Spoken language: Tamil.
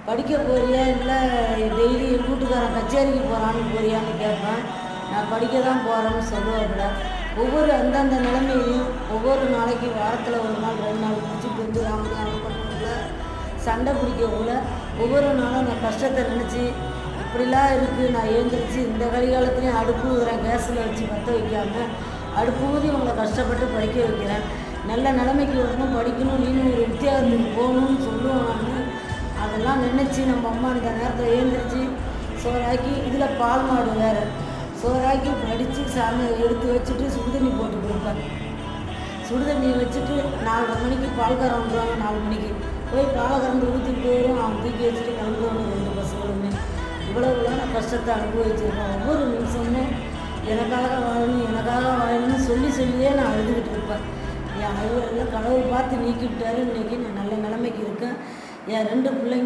படிக்க போறியா இல்லை டெய்லி என் வீட்டுக்காரன் கச்சேரிக்கு போகிறான்னு போறியான்னு கேட்பேன். நான் படிக்க தான் போகிறேன்னு சொல்லுவாப்புல. ஒவ்வொரு அந்தந்த நிலைமையிலையும் ஒவ்வொரு நாளைக்கு வாரத்தில் ஒரு நாள் 2 நாள் பிடிச்சிட்டு வந்து ராமநாதபுரம்ல சண்டை பிடிக்கக்குள்ள ஒவ்வொரு நாளும் நான் கஷ்டத்தை நினச்சி இப்படிலாம் இருக்குது. நான் எழுந்திரிச்சு இந்த கலிகாலத்துலேயும் அடுப்பு ஊதுறேன், கேஸில் வச்சு பற்ற வைக்காமல் அடுப்பு ஊதி உங்களை கஷ்டப்பட்டு படிக்க வைக்கிறேன். நல்ல நிலைமைக்கு வரணும், படிக்கணும், நீனும் ஒரு வித்தியாசத்துக்கு போகணும்னு சொல்லுவேன் நான். அதெல்லாம் நினச்சி நம்ம அம்மா இந்த நேரத்தில் எழுந்திரிச்சு சோறாக்கி, இதில் பால் மாடு வேறு, சோறாக்கி படித்து சாமி எடுத்து வச்சுட்டு சுடுதண்ணி போட்டு கொடுப்பேன். சுடுதண்ணி வச்சுட்டு 4:30 மணிக்கு பால்காரன் வந்துடுவாங்க. 4 மணிக்கு போய் பாலை கறந்து ஊற்றிட்டு போயிடும். அவன் தூக்கி வச்சுட்டு கிளம்புவாங்க 2 பசங்களுமே. இவ்வளவுலாம் நான் கஷ்டத்தை அனுபவிச்சிருக்கேன். ஒவ்வொரு நிமிஷமும் எனக்காக வாழணும்னு சொல்லியே நான் அழுதுகிட்டு இருப்பேன். என் அழுவெல்லாம் கடவுள் பார்த்து நீக்கிவிட்டாரு. இன்றைக்கி நான் நல்ல நிலைமைக்கு இருக்கேன். என் 2 பிள்ளைங்க